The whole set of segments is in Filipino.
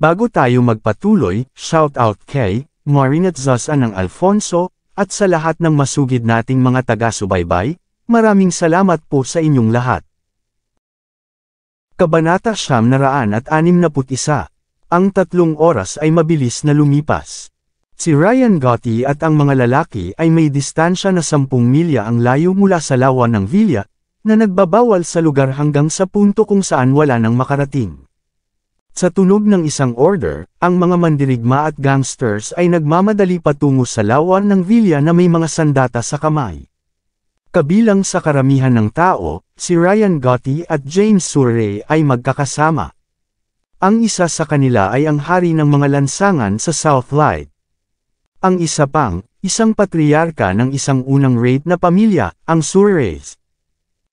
Bago tayo magpatuloy, shoutout kay Marinette Zaza ng Alfonso, at sa lahat ng masugid nating mga taga-subaybay, maraming salamat po sa inyong lahat. Kabanata 961. Ang 3 oras ay mabilis na lumipas. Si Ryan Gotti at ang mga lalaki ay may distansya na 10 milya ang layo mula sa lawa ng Villa, na nagbabawal sa lugar hanggang sa punto kung saan wala nang makarating. Sa tunog ng isang order, ang mga mandirigma at gangsters ay nagmamadali patungo sa lawan ng Villa na may mga sandata sa kamay. Kabilang sa karamihan ng tao, si Ryan Gotti at James Surrey ay magkakasama. Ang isa sa kanila ay ang hari ng mga lansangan sa Southlight. Ang isa pang, isang patriarka ng isang unang raid na pamilya, ang Surreys.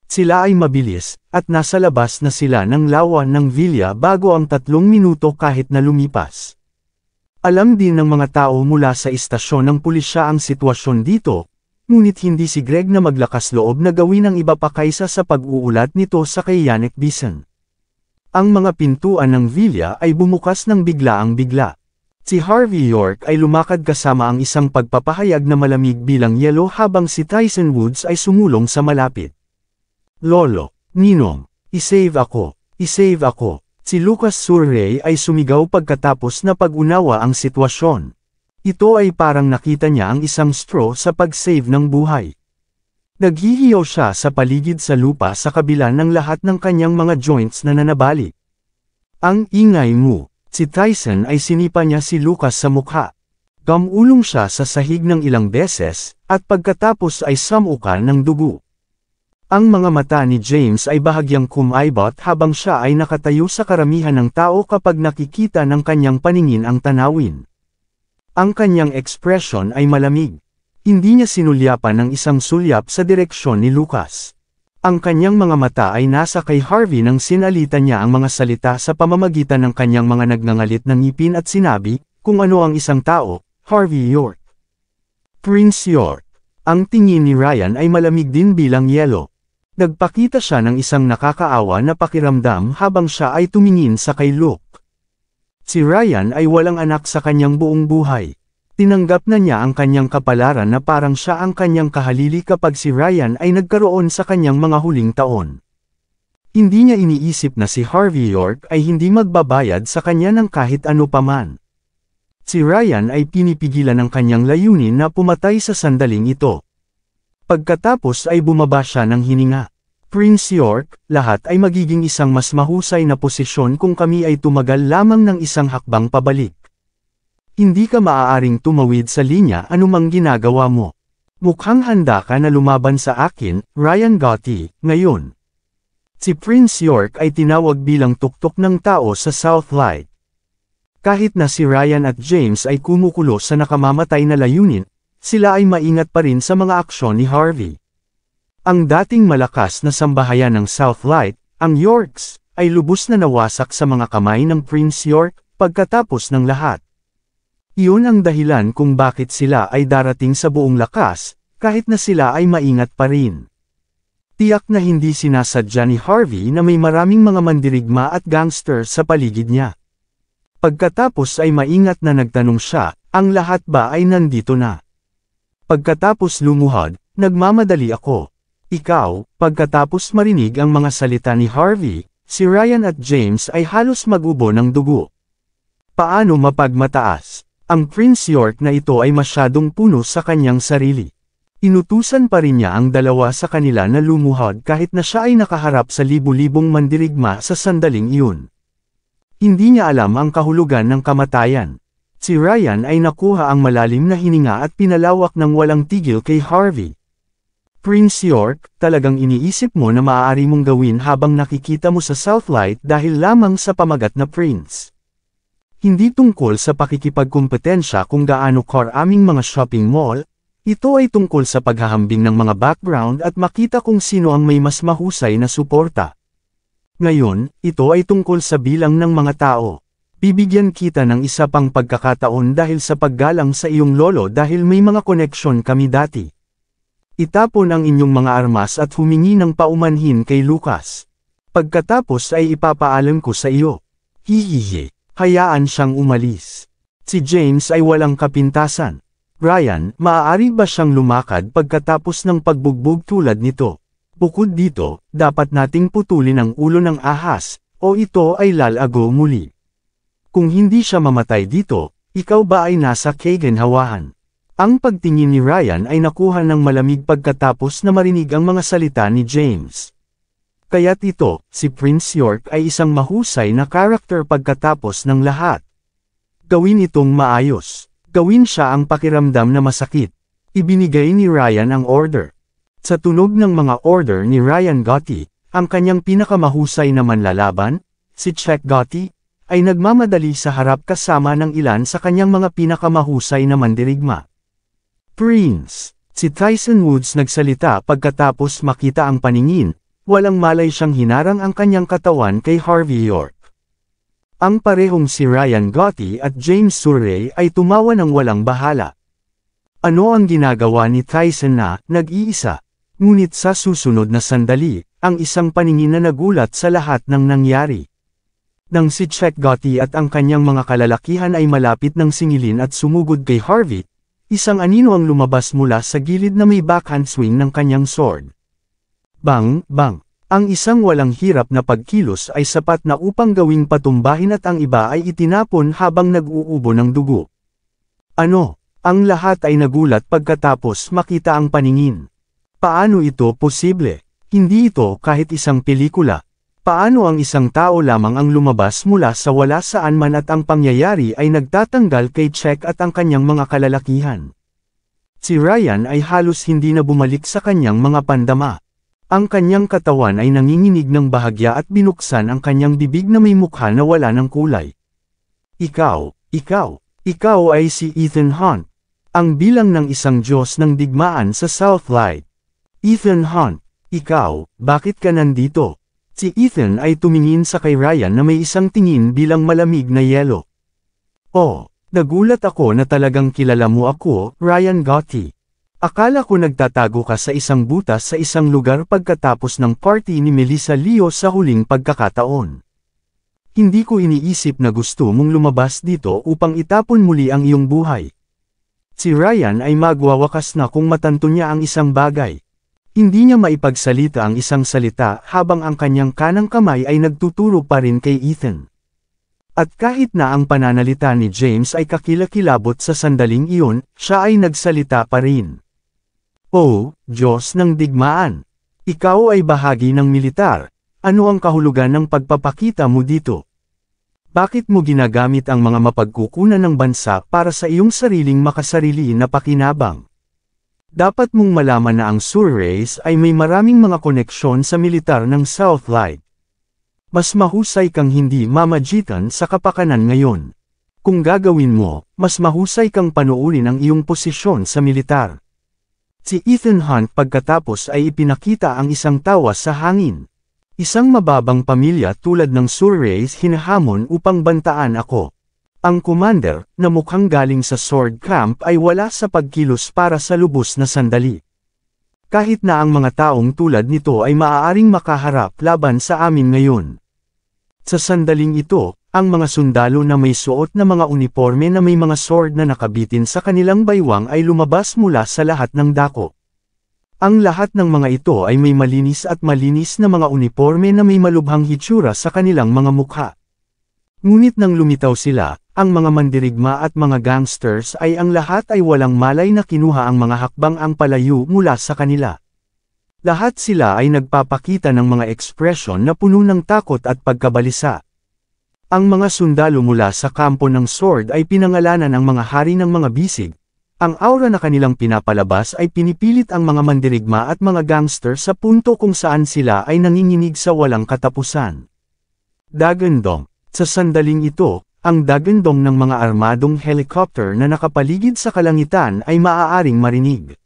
Sila ay mabilis, at nasa labas na sila ng lawan ng Villa bago ang 3 minuto kahit na lumipas. Alam din ng mga tao mula sa istasyon ng pulisya ang sitwasyon dito, ngunit hindi si Greg na maglakas loob na gawin ang iba pa kaysa sa pag-uulat nito sa kay Yannick Bison. Ang mga pintuan ng Villa ay bumukas ng biglaang-bigla. Si Harvey York ay lumakad kasama ang isang pagpapahayag na malamig bilang yelo habang si Tyson Woods ay sumulong sa malapit. Lolo, Ninong, isave ako, isave ako. Si Lucas Surrey ay sumigaw pagkatapos na pag-unawa ang sitwasyon. Ito ay parang nakita niya ang isang straw sa pag-save ng buhay. Naghihiyaw siya sa paligid sa lupa sa kabila ng lahat ng kanyang mga joints na nanabali. Ang ingay mo, si Tyson ay sinipa niya si Lucas sa mukha. Gamulong siya sa sahig ng ilang beses, at pagkatapos ay samukan ng dugo. Ang mga mata ni James ay bahagyang kumaibot habang siya ay nakatayo sa karamihan ng tao kapag nakikita ng kanyang paningin ang tanawin. Ang kanyang ekspresyon ay malamig. Hindi niya sinulyapan ng isang sulyap sa direksyon ni Lucas. Ang kanyang mga mata ay nasa kay Harvey nang sinalita niya ang mga salita sa pamamagitan ng kanyang mga nagngangalit na ngipin at sinabi, kung ano ang isang tao, Harvey York. Prince York. Ang tingin ni Ryan ay malamig din bilang yelo. Nagpakita siya ng isang nakakaawa na pakiramdam habang siya ay tumingin sa kay Luke. Si Ryan ay walang anak sa kanyang buong buhay. Tinanggap na niya ang kanyang kapalaran na parang siya ang kanyang kahalili kapag si Ryan ay nagkaroon sa kanyang mga huling taon. Hindi niya iniisip na si Harvey York ay hindi magbabayad sa kanya ng kahit ano paman. Si Ryan ay pinipigilan ng kanyang layunin na pumatay sa sandaling ito. Pagkatapos ay bumaba siya ng hininga. Prince York, lahat ay magiging isang mas mahusay na posisyon kung kami ay tumagal lamang ng isang hakbang pabalik. Hindi ka maaaring tumawid sa linya anumang ginagawa mo. Mukhang handa ka na lumaban sa akin, Ryan Gotti, ngayon. Si Prince York ay tinawag bilang tuktok ng tao sa Southlight. Kahit na si Ryan at James ay kumukulo sa nakamamatay na layunin, sila ay maingat pa rin sa mga aksyon ni Harvey. Ang dating malakas na sambahayan ng Southlight, ang Yorks, ay lubos na nawasak sa mga kamay ng Prince York, pagkatapos ng lahat. Iyon ang dahilan kung bakit sila ay darating sa buong lakas, kahit na sila ay maingat pa rin. Tiyak na hindi sinasadya ni Harvey na may maraming mga mandirigma at gangster sa paligid niya. Pagkatapos ay maingat na nagtanong siya, ang lahat ba ay nandito na? Pagkatapos lumuhod, nagmamadali ako. Ikaw, pagkatapos marinig ang mga salita ni Harvey, si Ryan at James ay halos magubo ng dugo. Paano mapagmataas? Ang Prince York na ito ay masyadong puno sa kanyang sarili. Inutusan pa rin niya ang dalawa sa kanila na lumuhod kahit na siya ay nakaharap sa libu-libong mandirigma sa sandaling iyon. Hindi niya alam ang kahulugan ng kamatayan. Si Ryan ay nakuha ang malalim na hininga at pinalawak ng walang tigil kay Harvey. Prince York, talagang iniisip mo na maaari mong gawin habang nakikita mo sa Southlight dahil lamang sa pamagat na Prince. Hindi tungkol sa pakikipagkumpetensya kung gaano karaming mga shopping mall, ito ay tungkol sa paghahambing ng mga background at makita kung sino ang may mas mahusay na suporta. Ngayon, ito ay tungkol sa bilang ng mga tao. Bibigyan kita ng isa pang pagkakataon dahil sa paggalang sa iyong lolo dahil may mga koneksyon kami dati. Itapon ang inyong mga armas at humingi ng paumanhin kay Lucas. Pagkatapos ay ipapaalam ko sa iyo. Hihihi. Hayaan siyang umalis. Si James ay walang kapintasan. Ryan, maaari ba siyang lumakad pagkatapos ng pagbugbog tulad nito? Bukod dito, dapat nating putulin ang ulo ng ahas, o ito ay lalago muli. Kung hindi siya mamatay dito, ikaw ba ay nasa kaginhawaan? Ang pagtingin ni Ryan ay nakuha ng malamig pagkatapos na marinig ang mga salita ni James. Kaya't ito, si Prince York ay isang mahusay na karakter pagkatapos ng lahat. Gawin itong maayos. Gawin siya ang pakiramdam na masakit. Ibinigay ni Ryan ang order. Sa tunog ng mga order ni Ryan Gotti, ang kanyang pinakamahusay na manlalaban, si Chuck Gotti, ay nagmamadali sa harap kasama ng ilan sa kanyang mga pinakamahusay na mandirigma. Prince. Si Tyson Woods nagsalita pagkatapos makita ang paningin, walang malay siyang hinarang ang kanyang katawan kay Harvey York. Ang parehong si Ryan Gotti at James Surrey ay tumawa ng walang bahala. Ano ang ginagawa ni Tyson na, nag-iisa? Ngunit sa susunod na sandali, ang isang paningin na nagulat sa lahat ng nangyari. Nang si Chuck Gotti at ang kanyang mga kalalakihan ay malapit ng singilin at sumugod kay Harvey, isang anino ang lumabas mula sa gilid na may backhand swing ng kanyang sword. Bang, bang! Ang isang walang hirap na pagkilos ay sapat na upang gawing patumbahin at ang iba ay itinapon habang nag-uubo ng dugo. Ano? Ang lahat ay nagulat pagkatapos makita ang paningin. Paano ito posible? Hindi ito kahit isang pelikula. Paano ang isang tao lamang ang lumabas mula sa wala saan man at ang pangyayari ay nagtatanggal kay Chuck at ang kanyang mga kalalakihan? Si Ryan ay halos hindi na bumalik sa kanyang mga pandama. Ang kanyang katawan ay nanginginig ng bahagya at binuksan ang kanyang bibig na may mukha na wala ng kulay. Ikaw ay si Ethan Hunt. Ang bilang ng isang Diyos ng digmaan sa Southlight. Ethan Hunt, ikaw, bakit ka nandito? Si Ethan ay tumingin sa kay Ryan na may isang tingin bilang malamig na yelo. Oh, nagulat ako na talagang kilala mo ako, Ryan Gotti. Akala ko nagtatago ka sa isang butas sa isang lugar pagkatapos ng party ni Melissa Leo sa huling pagkakataon. Hindi ko iniisip na gusto mong lumabas dito upang itapon muli ang iyong buhay. Si Ryan ay magwawakas na kung matanto niya ang isang bagay. Hindi niya maipagsalita ang isang salita habang ang kanyang kanang kamay ay nagtuturo pa rin kay Ethan. At kahit na ang pananalita ni James ay kakilakilabot sa sandaling iyon, siya ay nagsalita pa rin. Oh, Diyos ng digmaan! Ikaw ay bahagi ng militar. Ano ang kahulugan ng pagpapakita mo dito? Bakit mo ginagamit ang mga mapagkukunan ng bansa para sa iyong sariling makasarili na pakinabang? Dapat mong malaman na ang Surreys ay may maraming mga koneksyon sa militar ng Southlight. Mas mahusay kang hindi mamagitan sa kapakanan ngayon. Kung gagawin mo, mas mahusay kang panuulin ang iyong posisyon sa militar. Si Ethan Hunt pagkatapos ay ipinakita ang isang tawa sa hangin. Isang mababang pamilya tulad ng Surreys hinahamon upang bantaan ako. Ang commander, na mukhang galing sa sword camp ay wala sa pagkilos para sa lubos na sandali. Kahit na ang mga taong tulad nito ay maaaring makaharap laban sa amin ngayon. Sa sandaling ito, ang mga sundalo na may suot na mga uniforme na may mga sword na nakabitin sa kanilang baywang ay lumabas mula sa lahat ng dako. Ang lahat ng mga ito ay may malinis at malinis na mga uniforme na may malubhang hitsura sa kanilang mga mukha. Ngunit nang lumitaw sila, ang mga mandirigma at mga gangsters ay ang lahat ay walang malay na kinuha ang mga hakbang ang palayo mula sa kanila. Lahat sila ay nagpapakita ng mga ekspresyon na puno ng takot at pagkabalisa. Ang mga sundalo mula sa kampo ng sword ay pinangalanan ang mga hari ng mga bisig. Ang aura na kanilang pinapalabas ay pinipilit ang mga mandirigma at mga gangster sa punto kung saan sila ay nanginginig sa walang katapusan. Dagandong. Sa sandaling ito, ang dagandong ng mga armadong helicopter na nakapaligid sa kalangitan ay maaaring marinig.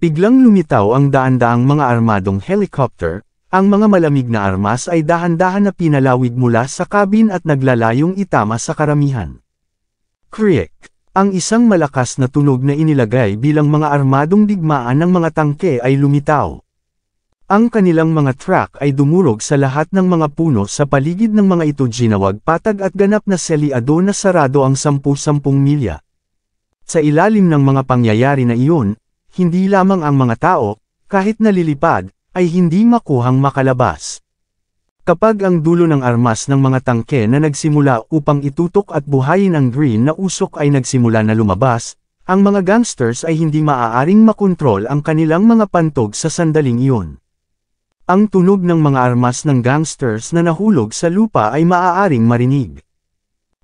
Biglang lumitaw ang daan-daang mga armadong helicopter, ang mga malamig na armas ay dahan-dahan na pinalawig mula sa kabin at naglalayong itama sa karamihan. Kriek! Ang isang malakas na tunog na inilagay bilang mga armadong digmaan ng mga tangke ay lumitaw. Ang kanilang mga truck ay dumurog sa lahat ng mga puno sa paligid ng mga ito, ginawag patag at ganap na selyado na sarado ang 10-10 milya. Sa ilalim ng mga pangyayari na iyon, hindi lamang ang mga tao, kahit nalilipad, ay hindi makuhang makalabas. Kapag ang dulo ng armas ng mga tangke na nagsimula upang itutok at buhayin ang green na usok ay nagsimula na lumabas, ang mga gangsters ay hindi maaaring makontrol ang kanilang mga pantog sa sandaling iyon. Ang tunog ng mga armas ng gangsters na nahulog sa lupa ay maaaring marinig.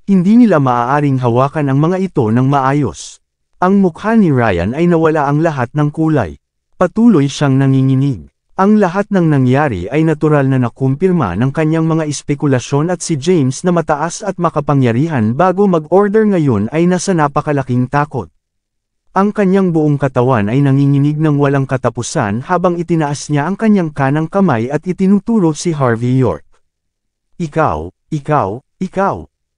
Hindi nila maaaring hawakan ang mga ito ng maayos. Ang mukha ni Ryan ay nawala ang lahat ng kulay. Patuloy siyang nanginginig. Ang lahat ng nangyari ay natural na nakumpirma ng kanyang mga espekulasyon at si James na mataas at makapangyarihan bago mag-order ngayon ay nasa napakalaking takot. Ang kanyang buong katawan ay nanginginig ng walang katapusan habang itinaas niya ang kanyang kanang kamay at itinuturo si Harvey York. Ikaw.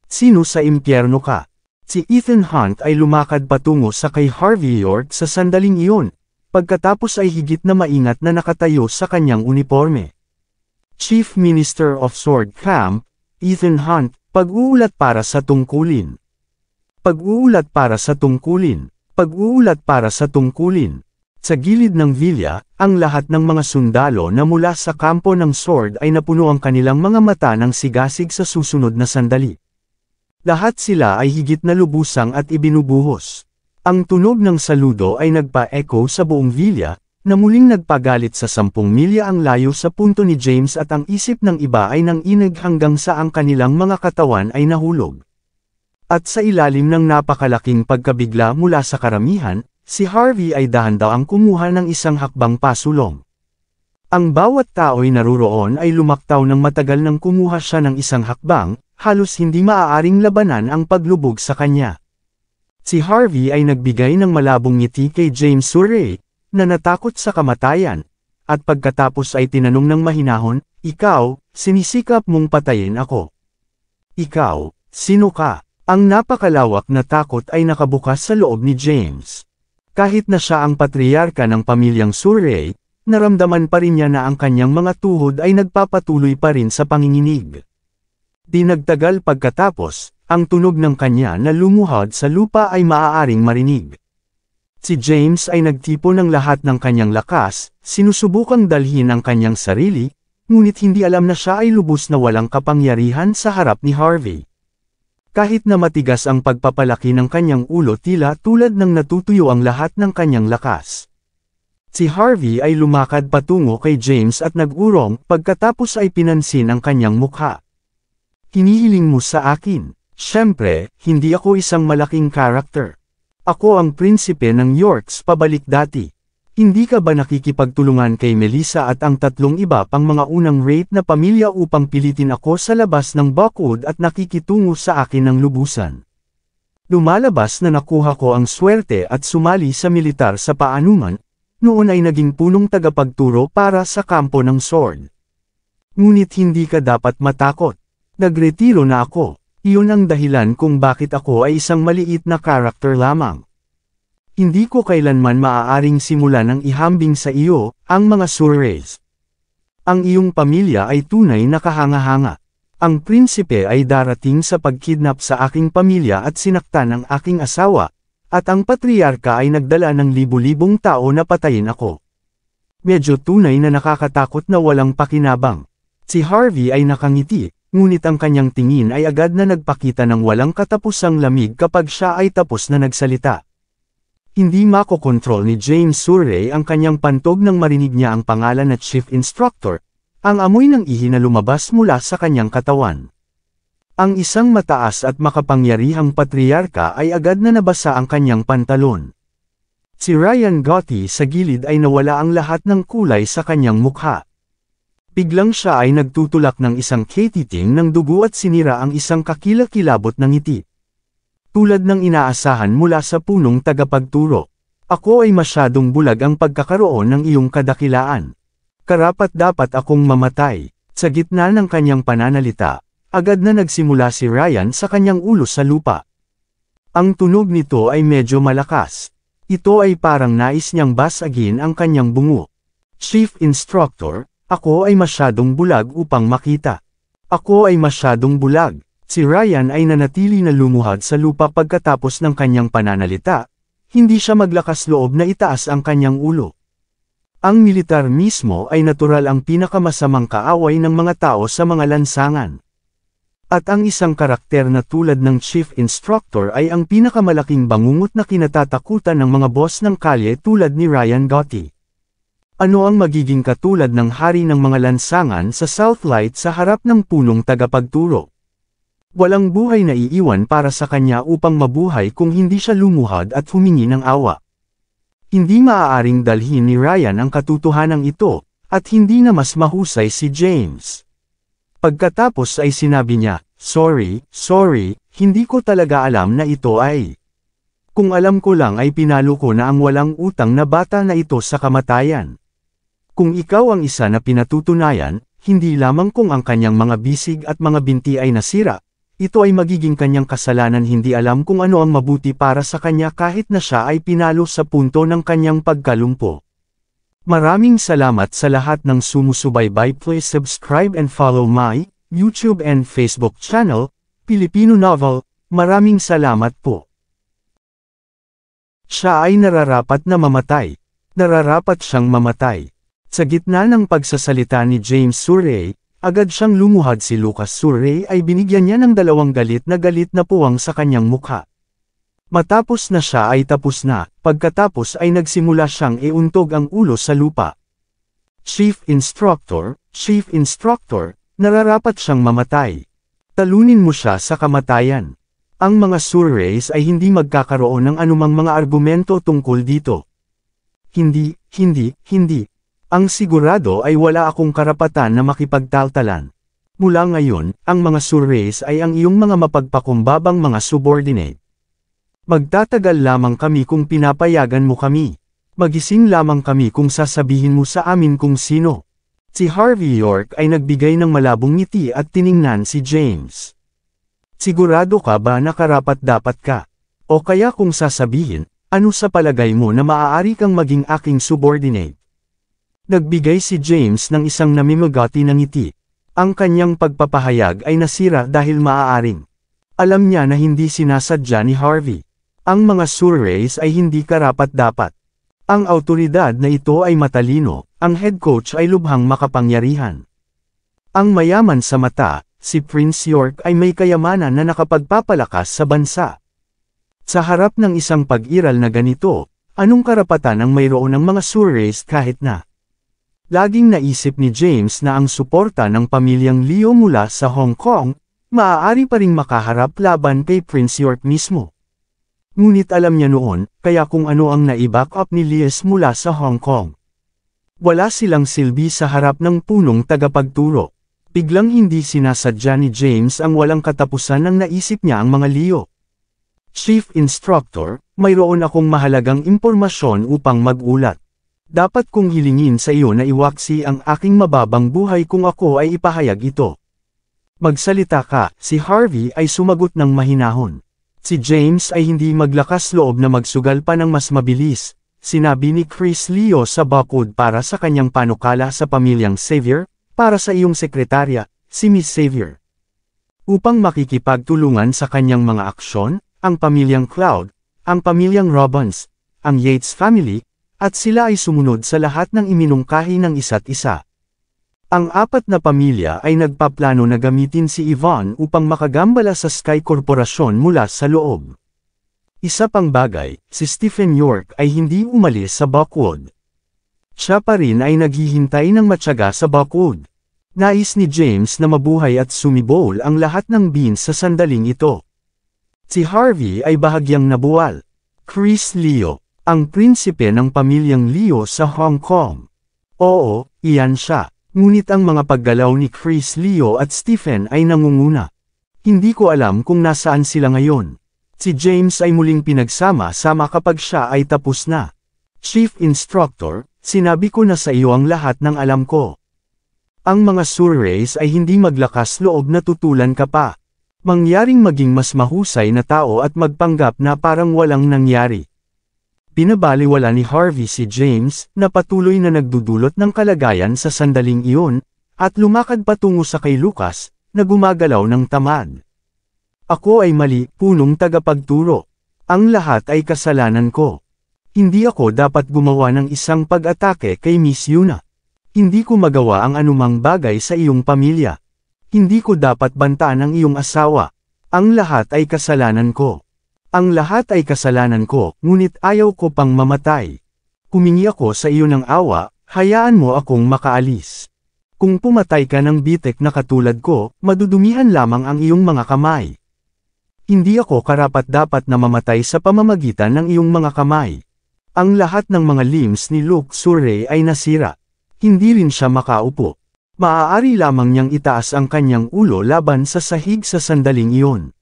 Sino sa impyerno ka? Si Ethan Hunt ay lumakad patungo sa kay Harvey York sa sandaling iyon. Pagkatapos ay higit na maingat na nakatayo sa kanyang uniforme. Chief Minister of Sword Camp, Ethan Hunt, pag-uulat para sa tungkulin. Pag-uulat para sa tungkulin. Pag-uulat para sa tungkulin. Sa gilid ng villa, ang lahat ng mga sundalo na mula sa kampo ng sword ay napuno ang kanilang mga mata ng sigasig sa susunod na sandali. Lahat sila ay higit na lubusang at ibinubuhos. Ang tunog ng saludo ay nagpa-echo sa buong villa, na muling nagpagalit sa 10 milya ang layo sa punto ni James at ang isip ng iba ay nanginig hanggang sa ang kanilang mga katawan ay nahulog. At sa ilalim ng napakalaking pagkabigla mula sa karamihan, si Harvey ay dahan-dahang kumuha ng isang hakbang pasulong. Ang bawat tao'y naruroon ay lumaktaw ng matagal nang kumuha siya ng isang hakbang, halos hindi maaaring labanan ang paglubog sa kanya. Si Harvey ay nagbigay ng malabong ngiti kay James Surrey, na natakot sa kamatayan, at pagkatapos ay tinanong ng mahinahon, "Ikaw, sinisikap mong patayin ako. Ikaw, sino ka?" Ang napakalawak na takot ay nakabukas sa loob ni James. Kahit na siya ang patriarka ng pamilyang Surrey, naramdaman pa rin niya na ang kanyang mga tuhod ay nagpapatuloy pa rin sa panginginig. Di nagtagal pagkatapos, ang tunog ng kanya na lumuhod sa lupa ay maaaring marinig. Si James ay nagtipon ng lahat ng kanyang lakas, sinusubukang dalhin ang kanyang sarili, ngunit hindi alam na siya ay lubos na walang kapangyarihan sa harap ni Harvey. Kahit na matigas ang pagpapalaki ng kanyang ulo, tila tulad ng natutuyo ang lahat ng kanyang lakas. Si Harvey ay lumakad patungo kay James at nag-urong, pagkatapos ay pinansin ang kanyang mukha. "Hinihiling mo sa akin? Siyempre, hindi ako isang malaking karakter. Ako ang prinsipe ng Yorks pabalik dati. Hindi ka ba nakikipagtulungan kay Melissa at ang 3 iba pang mga unang rape na pamilya upang pilitin ako sa labas ng Buckwood at nakikitungo sa akin ng lubusan? Lumalabas na nakuha ko ang swerte at sumali sa militar sa paanuman, noon ay naging punong tagapagturo para sa kampo ng sword. Ngunit hindi ka dapat matakot. Nagretiro na ako. Iyon ang dahilan kung bakit ako ay isang maliit na karakter lamang. Hindi ko kailanman maaaring simulan ng ihambing sa iyo, ang mga Surreys. Ang iyong pamilya ay tunay na kahanga-hanga. Ang prinsipe ay darating sa pagkidnap sa aking pamilya at sinaktan ang aking asawa, at ang patriarka ay nagdala ng libu-libong tao na patayin ako. Medyo tunay na nakakatakot na walang pakinabang. Si Harvey ay nakangiti. Ngunit ang kanyang tingin ay agad na nagpakita ng walang katapusang lamig kapag siya ay tapos na nagsalita. Hindi makokontrol ni James Surrey ang kanyang pantog nang marinig niya ang pangalan na Chief Instructor, ang amoy ng ihi na lumabas mula sa kanyang katawan. Ang isang mataas at makapangyarihang patriarka ay agad na nabasa ang kanyang pantalon. Si Ryan Gotti sa gilid ay nawala ang lahat ng kulay sa kanyang mukha. Biglang siya ay nagtutulak ng isang ketiting ng dugo at sinira ang isang kakilakilabot ng ngiti. Tulad ng inaasahan mula sa punong tagapagturo. "Ako ay masyadong bulag ang pagkakaroon ng iyong kadakilaan. Karapat-dapat akong mamatay." Sa gitna ng kanyang pananalita, agad na nagsimula si Ryan sa kanyang ulo sa lupa. Ang tunog nito ay medyo malakas. Ito ay parang nais niyang basagin ang kanyang bungo. Chief Instructor, ako ay masyadong bulag upang makita. Ako ay masyadong bulag. Si Ryan ay nanatili na lumuhad sa lupa pagkatapos ng kanyang pananalita, hindi siya maglakas loob na itaas ang kanyang ulo. Ang militar mismo ay natural ang pinakamasamang kaaway ng mga tao sa mga lansangan. At ang isang karakter na tulad ng Chief Instructor ay ang pinakamalaking bangungot na kinatatakutan ng mga boss ng kalye tulad ni Ryan Gotti. Ano ang magiging katulad ng hari ng mga lansangan sa Southlight sa harap ng punong tagapagturo? Walang buhay na iiwan para sa kanya upang mabuhay kung hindi siya lumuhad at humingi ng awa. Hindi maaaring dalhin ni Ryan ang katotohanan ito, at hindi na mas mahusay si James. Pagkatapos ay sinabi niya, sorry, hindi ko talaga alam na ito ay. Kung alam ko lang ay pinalo ko na ang walang utang na bata na ito sa kamatayan. Kung ikaw ang isa na pinatutunayan, hindi lamang kung ang kanyang mga bisig at mga binti ay nasira, ito ay magiging kanyang kasalanan. Hindi alam kung ano ang mabuti para sa kanya kahit na siya ay pinalo sa punto ng kanyang pagkalumpo. Maraming salamat sa lahat ng sumusubaybay. Please subscribe and follow my YouTube and Facebook channel, Filipino Novel. Maraming salamat po. Siya ay nararapat na mamatay. Nararapat siyang mamatay. Sa gitna ng pagsasalita ni James Surrey, agad siyang lumuhad. Si Lucas Surrey ay binigyan niya ng dalawang galit na puwang sa kanyang mukha. Matapos na siya ay tapos na, pagkatapos ay nagsimula siyang iuntog ang ulo sa lupa. Chief Instructor, nararapat siyang mamatay. Talunin mo siya sa kamatayan. Ang mga Surreys ay hindi magkakaroon ng anumang mga argumento tungkol dito. Hindi. Ang sigurado ay wala akong karapatan na makipagtaltalan. Mula ngayon, ang mga Surreys ay ang iyong mga mapagpakumbabang mga subordinate. Magtatagal lamang kami kung pinapayagan mo kami. Magising lamang kami kung sasabihin mo sa amin kung sino. Si Harvey York ay nagbigay ng malabong ngiti at tiningnan si James. Sigurado ka ba na karapat-dapat ka? O kaya kung sasabihin, ano sa palagay mo na maaari kang maging aking subordinate? Nagbigay si James ng isang namimagati na ngiti. Ang kanyang pagpapahayag ay nasira dahil maaaring. Alam niya na hindi sinasadya ni Harvey. Ang mga Surreys ay hindi karapat-dapat. Ang awtoridad na ito ay matalino, ang head coach ay lubhang makapangyarihan. Ang mayaman sa mata, si Prince York ay may kayamanan na nakapagpapalakas sa bansa. Sa harap ng isang pag-iral na ganito, anong karapatan ang mayroon ng mga Surreys kahit na? Laging naisip ni James na ang suporta ng pamilyang Leo mula sa Hong Kong, maaari pa ring makaharap laban kay Prince York mismo. Ngunit alam niya noon, kaya kung ano ang nai-back up ni Lies mula sa Hong Kong. Wala silang silbi sa harap ng punong tagapagturo. Biglang hindi sinasadya ni James ang walang katapusan ng naisip niya ang mga Leo. Chief Instructor, mayroon akong mahalagang impormasyon upang mag-ulat. Dapat kong hilingin sa iyo na iwaksi ang aking mababang buhay kung ako ay ipahayag ito. Magsalita ka. Si Harvey ay sumagot ng mahinahon. Si James ay hindi maglakas loob na magsugal pa ng mas mabilis, sinabi ni Chris Leo sa bakod para sa kanyang panukala sa pamilyang Xavier, para sa iyong sekretarya, si Miss Xavier. Upang makikipagtulungan sa kanyang mga aksyon, ang pamilyang Cloud, ang pamilyang Robbins, ang Yates family, at sila ay sumunod sa lahat ng iminungkahi ng isa't isa. Ang apat na pamilya ay nagpaplano na gamitin si Yvonne upang makagambala sa Sky Corporation mula sa loob. Isa pang bagay, si Stephen York ay hindi umalis sa Buckwood. Siya pa rin ay naghihintay ng matyaga sa Buckwood. Nais ni James na mabuhay at sumibol ang lahat ng beans sa sandaling ito. Si Harvey ay bahagyang nabuwal. Chris Leo, ang prinsipe ng pamilyang Leo sa Hong Kong. Oo, iyan siya. Ngunit ang mga paggalaw ni Chris Leo at Stephen ay nangunguna. Hindi ko alam kung nasaan sila ngayon. Si James ay muling pinagsama-sama kapag siya ay tapos na. Chief Instructor, sinabi ko na sa iyo ang lahat ng alam ko. Ang mga Surreys ay hindi maglakas loob na tutulan ka pa. Mangyaring maging mas mahusay na tao at magpanggap na parang walang nangyari. Pinabaliwala ni Harvey si James, na patuloy na nagdudulot ng kalagayan sa sandaling iyon, at lumakad patungo sa kay Lucas, na gumagalaw ng tamad. Ako ay mali, punong tagapagturo. Ang lahat ay kasalanan ko. Hindi ako dapat gumawa ng isang pag-atake kay Miss Yuna. Hindi ko magawa ang anumang bagay sa iyong pamilya. Hindi ko dapat bantaan ang iyong asawa. Ang lahat ay kasalanan ko. Ang lahat ay kasalanan ko, ngunit ayaw ko pang mamatay. Humingi ako sa iyo ng awa, hayaan mo akong makaalis. Kung pumatay ka ng bitek na katulad ko, madudumihan lamang ang iyong mga kamay. Hindi ako karapat-dapat na mamatay sa pamamagitan ng iyong mga kamay. Ang lahat ng mga limbs ni Luke Surrey ay nasira. Hindi rin siya makaupo. Maaari lamang niyang itaas ang kanyang ulo laban sa sahig sa sandaling iyon.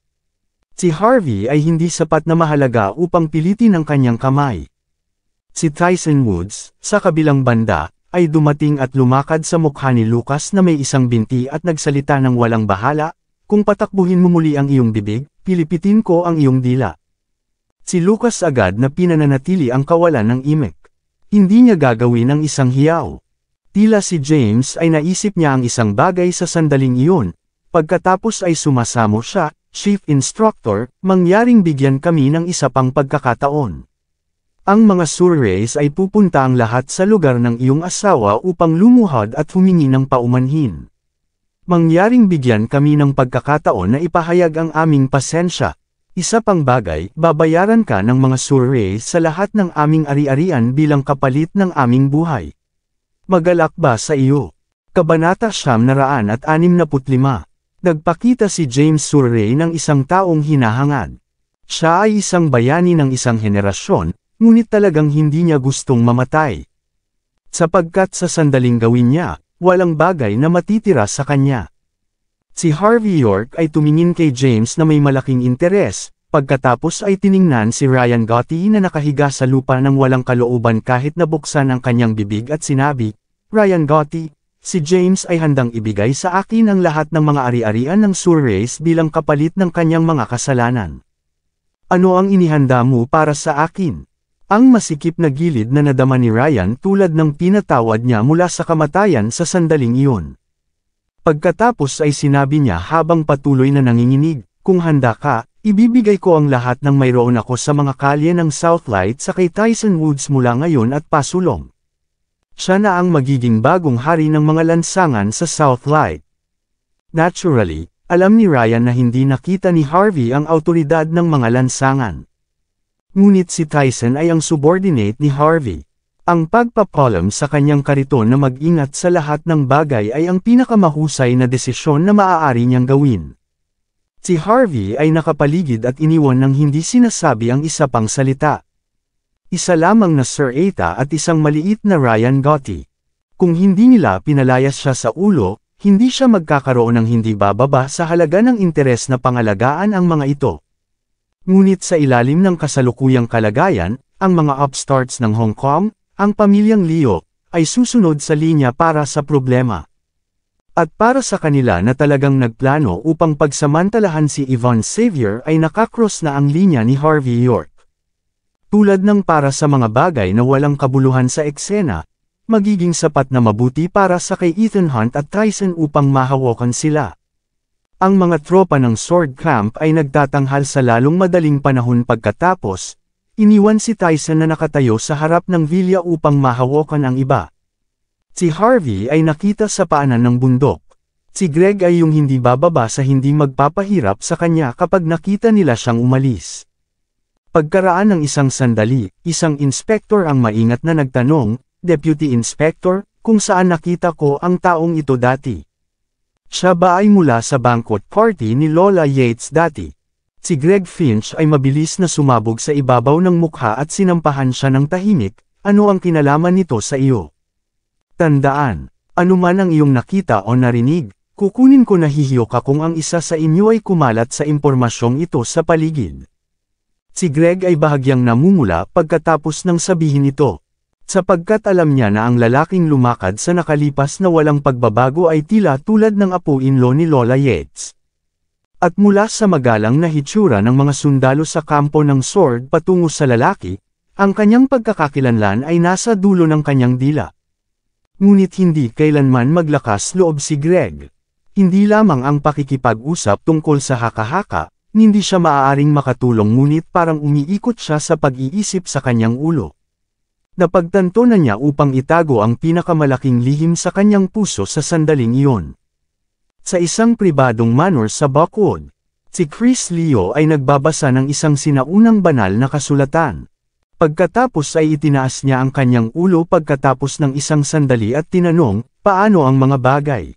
Si Harvey ay hindi sapat na mahalaga upang pilitin ang kanyang kamay. Si Tyson Woods, sa kabilang banda, ay dumating at lumakad sa mukha ni Lucas na may isang binti at nagsalita ng walang bahala, kung patakbuhin mo muli ang iyong bibig, pilipitin ko ang iyong dila. Si Lucas agad na pinananatili ang kawalan ng imik. Hindi niya gagawin ang isang hiyaw. Tila si James ay naisip niya ang isang bagay sa sandaling iyon, pagkatapos ay sumasamo siya, Chief Instructor, mangyaring bigyan kami ng isa pang pagkakataon. Ang mga Surreys ay pupunta ang lahat sa lugar ng iyong asawa upang lumuhod at humingi ng paumanhin. Mangyaring bigyan kami ng pagkakataon na ipahayag ang aming pasensya. Isa pang bagay, babayaran ka ng mga Surreys sa lahat ng aming ari-arian bilang kapalit ng aming buhay. Magalak ba sa iyo? Kabanata 965. Nagpakita si James Surrey ng isang taong hinahangad. Siya ay isang bayani ng isang henerasyon, ngunit talagang hindi niya gustong mamatay. Sapagkat sa sandaling gawin niya, walang bagay na matitira sa kanya. Si Harvey York ay tumingin kay James na may malaking interes, pagkatapos ay tiningnan si Ryan Gotti na nakahiga sa lupa ng walang kalooban kahit nabuksan ang kanyang bibig at sinabi, "Ryan Gotti, si James ay handang ibigay sa akin ang lahat ng mga ari-arian ng Surreys bilang kapalit ng kanyang mga kasalanan. Ano ang inihanda mo para sa akin?" Ang masikip na gilid na nadama ni Ryan tulad ng pinatawad niya mula sa kamatayan sa sandaling iyon. Pagkatapos ay sinabi niya habang patuloy na nanginginig, "Kung handa ka, ibibigay ko ang lahat ng mayroon ako sa mga kalye ng Southlight sa kay Tyson Woods mula ngayon at pasulong. Siya na ang magiging bagong hari ng mga lansangan sa Southlight." Naturally, alam ni Ryan na hindi nakita ni Harvey ang awtoridad ng mga lansangan. Ngunit si Tyson ay ang subordinate ni Harvey. Ang pagpapalam sa kanyang kariton na mag-ingat sa lahat ng bagay ay ang pinakamahusay na desisyon na maaari niyang gawin. Si Harvey ay nakapaligid at iniwan ng hindi sinasabi ang isa pang salita. Isa lamang na Sir Eta at isang maliit na Ryan Gotti. Kung hindi nila pinalayas siya sa ulo, hindi siya magkakaroon ng hindi bababa sa halaga ng interes na pangalagaan ang mga ito. Ngunit sa ilalim ng kasalukuyang kalagayan, ang mga upstarts ng Hong Kong, ang pamilyang Leo, ay susunod sa linya para sa problema. At para sa kanila na talagang nagplano upang pagsamantalahan si Yvonne Xavier ay nakakross na ang linya ni Harvey York. Tulad ng para sa mga bagay na walang kabuluhan sa eksena, magiging sapat na mabuti para sa kay Ethan Hunt at Tyson upang mahawakan sila. Ang mga tropa ng Sword Camp ay nagtatanghal sa lalong madaling panahon pagkatapos, iniwan si Tyson na nakatayo sa harap ng villa upang mahawakan ang iba. Si Harvey ay nakita sa paanan ng bundok. Si Greg ay yung hindi bababa sa hindi magpapahirap sa kanya kapag nakita nila siyang umalis. Pagkaraan ng isang sandali, isang inspektor ang maingat na nagtanong, "Deputy Inspector, kung saan nakita ko ang taong ito dati?" Siya ba ay mula sa banquet party ni Lola Yates dati? Si Greg Finch ay mabilis na sumabog sa ibabaw ng mukha at sinampahan siya ng tahimik, "Ano ang kinalaman nito sa iyo? Tandaan, anuman ang iyong nakita o narinig, kukunin ko na hihiyoka kung ang isa sa inyo ay kumalat sa impormasyong ito sa paligid." Si Greg ay bahagyang namumula pagkatapos ng sabihin ito. Sapagkat alam niya na ang lalaking lumakad sa nakalipas na walang pagbabago ay tila tulad ng apo-in-law ni Lola Yates. At mula sa magalang na hitsura ng mga sundalo sa kampo ng Sword patungo sa lalaki, Ang kanyang pagkakakilanlan ay nasa dulo ng kanyang dila. Ngunit hindi kailanman maglakas loob si Greg. Hindi lamang ang pakikipag-usap tungkol sa haka-haka, hindi siya maaaring makatulong ngunit parang umiikot siya sa pag-iisip sa kanyang ulo. Napagtanto na niya upang itago ang pinakamalaking lihim sa kanyang puso sa sandaling iyon. Sa isang pribadong manor sa Buckwood, si Chris Leo ay nagbabasa ng isang sinaunang banal na kasulatan. Pagkatapos ay itinaas niya ang kanyang ulo pagkatapos ng isang sandali at tinanong, paano ang mga bagay?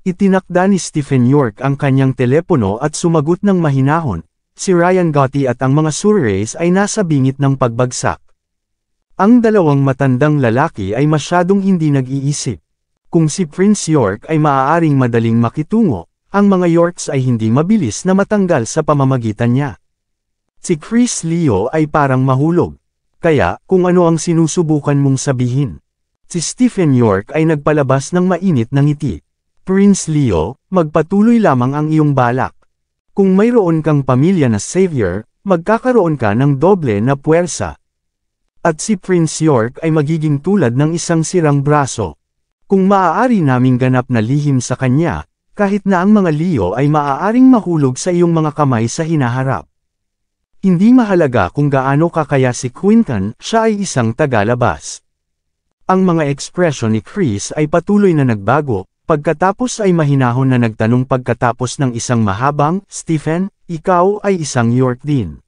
Itinakda ni Stephen York ang kanyang telepono at sumagot ng mahinahon, si Ryan Gotti at ang mga Surreys ay nasa bingit ng pagbagsak. Ang dalawang matandang lalaki ay masyadong hindi nag-iisip. Kung si Prince York ay maaaring madaling makitungo, ang mga Yorks ay hindi mabilis na matanggal sa pamamagitan niya. Si Chris Leo ay parang mahulog. Kaya, kung ano ang sinusubukan mong sabihin. Si Stephen York ay nagpalabas ng mainit na ngiti. Prince Leo, magpatuloy lamang ang iyong balak. Kung mayroon kang pamilya na savior, magkakaroon ka ng doble na puwersa. At si Prince York ay magiging tulad ng isang sirang braso. Kung maaari naming ganap na lihim sa kanya, kahit na ang mga Leo ay maaaring mahulog sa iyong mga kamay sa hinaharap. Hindi mahalaga kung gaano kakaya si Quinton, siya ay isang tagalabas. Ang mga ekspresyon ni Chris ay patuloy na nagbago, pagkatapos ay mahinahon na nagtanong pagkatapos ng isang mahabang, Stephen, ikaw ay isang York din.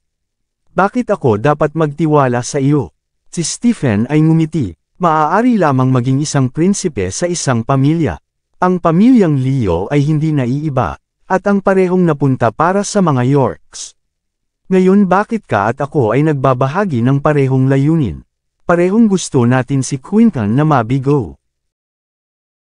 Bakit ako dapat magtiwala sa iyo? Si Stephen ay ngumiti, maaari lamang maging isang prinsipe sa isang pamilya. Ang pamilyang Leo ay hindi naiiba, at ang parehong napunta para sa mga Yorks. Ngayon bakit ka at ako ay nagbabahagi ng parehong layunin? Parehong gusto natin si Quinton na mabigo.